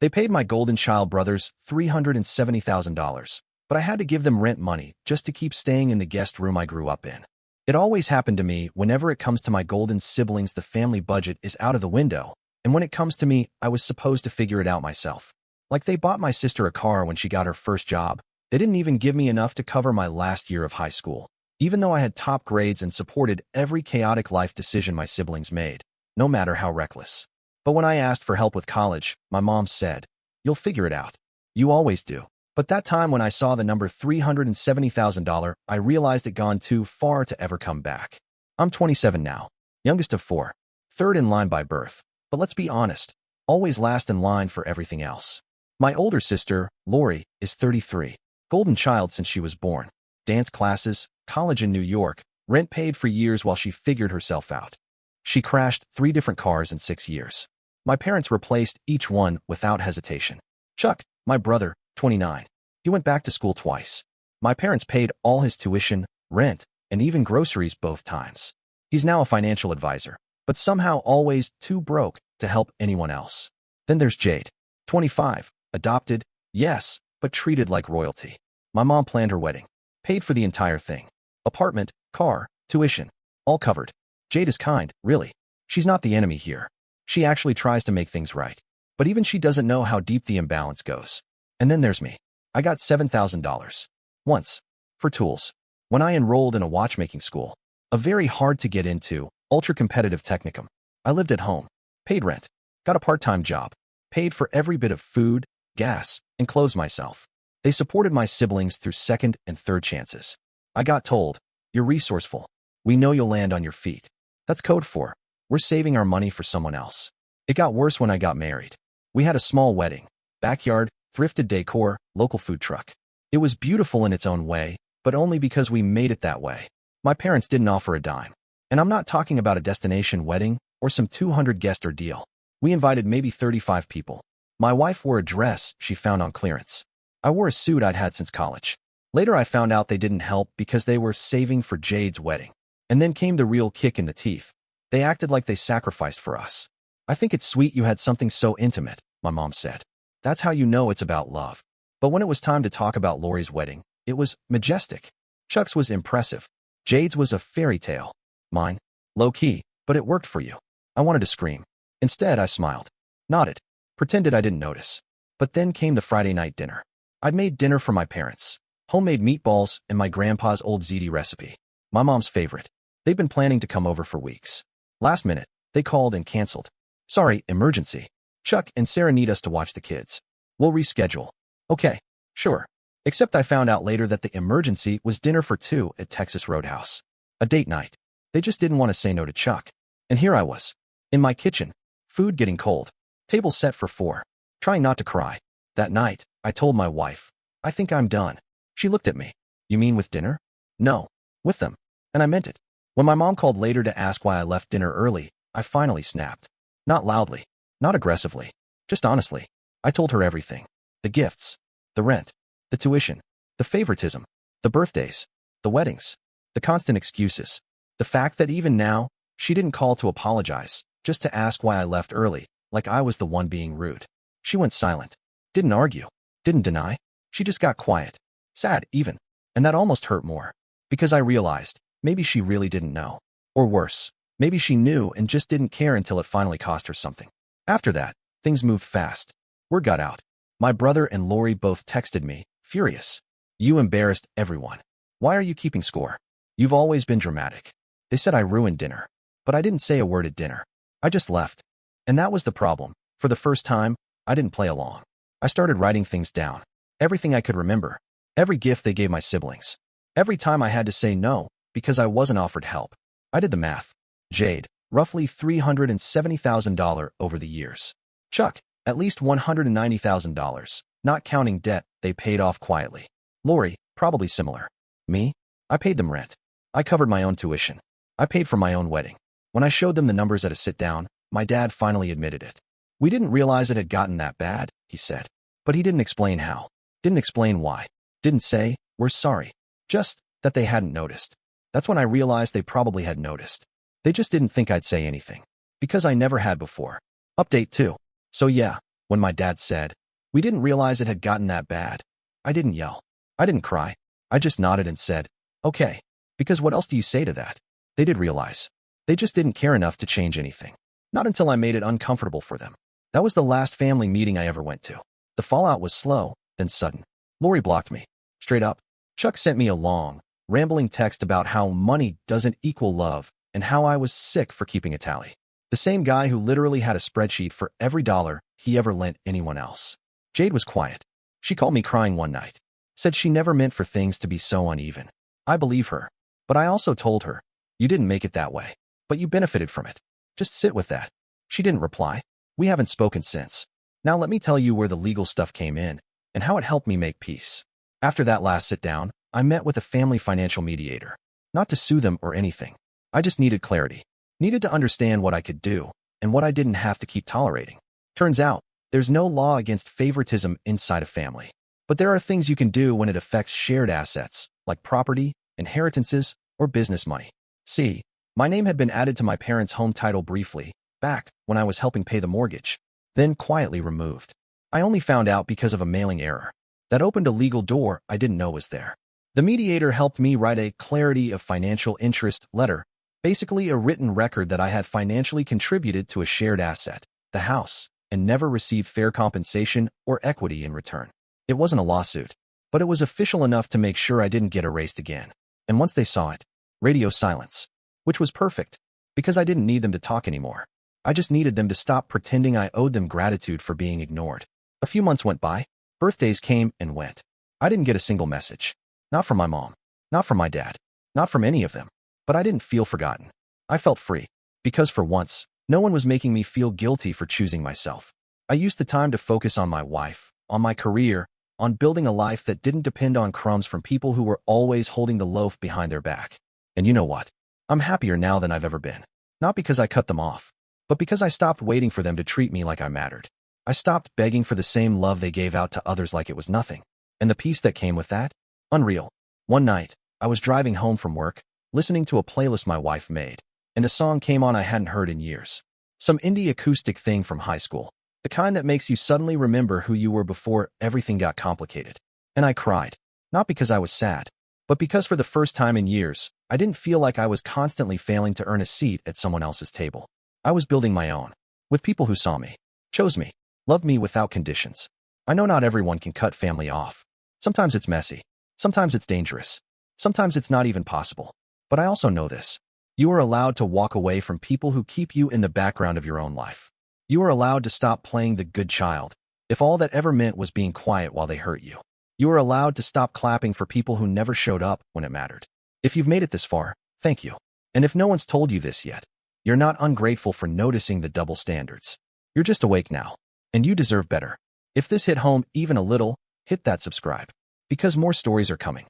They paid my golden child brothers $370,000, but I had to give them rent money just to keep staying in the guest room I grew up in. It always happened to me whenever it comes to my golden siblings, the family budget is out of the window, and when it comes to me, I was supposed to figure it out myself. Like they bought my sister a car when she got her first job. They didn't even give me enough to cover my last year of high school, even though I had top grades and supported every chaotic life decision my siblings made, no matter how reckless. But when I asked for help with college, my mom said, "You'll figure it out. You always do." But that time when I saw the number $370,000, I realized it gone too far to ever come back. I'm 27 now, youngest of four, third in line by birth, but let's be honest, always last in line for everything else. My older sister, Lori, is 33, golden child since she was born. Dance classes, college in New York, rent paid for years while she figured herself out. She crashed 3 different cars in 6 years. My parents replaced each one without hesitation. Chuck, my brother, 29. He went back to school twice. My parents paid all his tuition, rent, and even groceries both times. He's now a financial advisor, but somehow always too broke to help anyone else. Then there's Jade, 25, adopted, yes, but treated like royalty. My mom planned her wedding, paid for the entire thing. Apartment, car, tuition, all covered. Jade is kind, really. She's not the enemy here. She actually tries to make things right. But even she doesn't know how deep the imbalance goes. And then there's me. I got $7,000. Once. For tools. When I enrolled in a watchmaking school. A very hard to get into, ultra-competitive technicum. I lived at home. Paid rent. Got a part-time job. Paid for every bit of food, gas, and clothes myself. They supported my siblings through second and third chances. I got told, "You're resourceful. We know you'll land on your feet." That's code for, we're saving our money for someone else. It got worse when I got married. We had a small wedding. Backyard, thrifted decor, local food truck. It was beautiful in its own way, but only because we made it that way. My parents didn't offer a dime. And I'm not talking about a destination wedding or some 200-guest ordeal. We invited maybe 35 people. My wife wore a dress she found on clearance. I wore a suit I'd had since college. Later I found out they didn't help because they were saving for Jade's wedding. And then came the real kick in the teeth. They acted like they sacrificed for us. "I think it's sweet you had something so intimate," my mom said. "That's how you know it's about love." But when it was time to talk about Lori's wedding, it was majestic. Chuck's was impressive. Jade's was a fairy tale. Mine, low-key, but it worked for you. I wanted to scream. Instead, I smiled, nodded, pretended I didn't notice. But then came the Friday night dinner. I'd made dinner for my parents. Homemade meatballs and my grandpa's old ziti recipe. My mom's favorite. They'd been planning to come over for weeks. Last minute, they called and canceled. "Sorry, emergency. Chuck and Sarah need us to watch the kids. We'll reschedule." Okay, sure. Except I found out later that the emergency was dinner for 2 at Texas Roadhouse. A date night. They just didn't want to say no to Chuck. And here I was. In my kitchen. Food getting cold. Table set for 4. Trying not to cry. That night, I told my wife, "I think I'm done." She looked at me. "You mean with dinner?" "No, with them." And I meant it. When my mom called later to ask why I left dinner early, I finally snapped. Not loudly. Not aggressively. Just honestly. I told her everything. The gifts. The rent. The tuition. The favoritism. The birthdays. The weddings. The constant excuses. The fact that even now, she didn't call to apologize, just to ask why I left early, like I was the one being rude. She went silent. Didn't argue. Didn't deny. She just got quiet. Sad, even. And that almost hurt more. Because I realized, maybe she really didn't know. Or worse, maybe she knew and just didn't care until it finally cost her something. After that, things moved fast. Word got out. My brother and Lori both texted me, furious. "You embarrassed everyone. Why are you keeping score? You've always been dramatic." They said I ruined dinner. But I didn't say a word at dinner. I just left. And that was the problem. For the first time, I didn't play along. I started writing things down. Everything I could remember. Every gift they gave my siblings. Every time I had to say no, because I wasn't offered help. I did the math. Jade, roughly $370,000 over the years. Chuck, at least $190,000, not counting debt they paid off quietly. Lori, probably similar. Me? I paid them rent. I covered my own tuition. I paid for my own wedding. When I showed them the numbers at a sit-down, my dad finally admitted it. "We didn't realize it had gotten that bad," he said. But he didn't explain how. Didn't explain why. Didn't say, "We're sorry." Just that they hadn't noticed. That's when I realized they probably had noticed. They just didn't think I'd say anything. Because I never had before. Update 2. So yeah, When my dad said, "We didn't realize it had gotten that bad," I didn't yell. I didn't cry. I just nodded and said, "Okay." Because what else do you say to that? They did realize. They just didn't care enough to change anything. Not until I made it uncomfortable for them. That was the last family meeting I ever went to. The fallout was slow, then sudden. Lori blocked me. Straight up. Chuck sent me a long, rambling text about how money doesn't equal love and how I was sick for keeping a tally. The same guy who literally had a spreadsheet for every dollar he ever lent anyone else. Jade was quiet. She called me crying one night. Said she never meant for things to be so uneven. I believe her. But I also told her, "You didn't make it that way. But you benefited from it. Just sit with that." She didn't reply. We haven't spoken since. Now let me tell you where the legal stuff came in and how it helped me make peace. After that last sit-down, I met with a family financial mediator. Not to sue them or anything. I just needed clarity. Needed to understand what I could do and what I didn't have to keep tolerating. Turns out, there's no law against favoritism inside a family. But there are things you can do when it affects shared assets, like property, inheritances, or business money. See, my name had been added to my parents' home title briefly, back when I was helping pay the mortgage, then quietly removed. I only found out because of a mailing error. That opened a legal door I didn't know was there. The mediator helped me write a clarity of financial interest letter, basically a written record that I had financially contributed to a shared asset, the house, and never received fair compensation or equity in return. It wasn't a lawsuit, but it was official enough to make sure I didn't get erased again. And once they saw it, radio silence, which was perfect, because I didn't need them to talk anymore. I just needed them to stop pretending I owed them gratitude for being ignored. A few months went by. Birthdays came and went. I didn't get a single message. Not from my mom. Not from my dad. Not from any of them. But I didn't feel forgotten. I felt free. Because for once, no one was making me feel guilty for choosing myself. I used the time to focus on my wife, on my career, on building a life that didn't depend on crumbs from people who were always holding the loaf behind their back. And you know what? I'm happier now than I've ever been. Not because I cut them off, but because I stopped waiting for them to treat me like I mattered. I stopped begging for the same love they gave out to others like it was nothing. And the peace that came with that? Unreal. One night, I was driving home from work, listening to a playlist my wife made, and a song came on I hadn't heard in years. Some indie acoustic thing from high school. The kind that makes you suddenly remember who you were before everything got complicated. And I cried. Not because I was sad, but because for the first time in years, I didn't feel like I was constantly failing to earn a seat at someone else's table. I was building my own, with people who saw me, chose me, loved me without conditions. I know not everyone can cut family off. Sometimes it's messy. Sometimes it's dangerous. Sometimes it's not even possible. But I also know this. You are allowed to walk away from people who keep you in the background of your own life. You are allowed to stop playing the good child, if all that ever meant was being quiet while they hurt you. You are allowed to stop clapping for people who never showed up when it mattered. If you've made it this far, thank you. And if no one's told you this yet, you're not ungrateful for noticing the double standards. You're just awake now, and you deserve better. If this hit home even a little, hit that subscribe, because more stories are coming.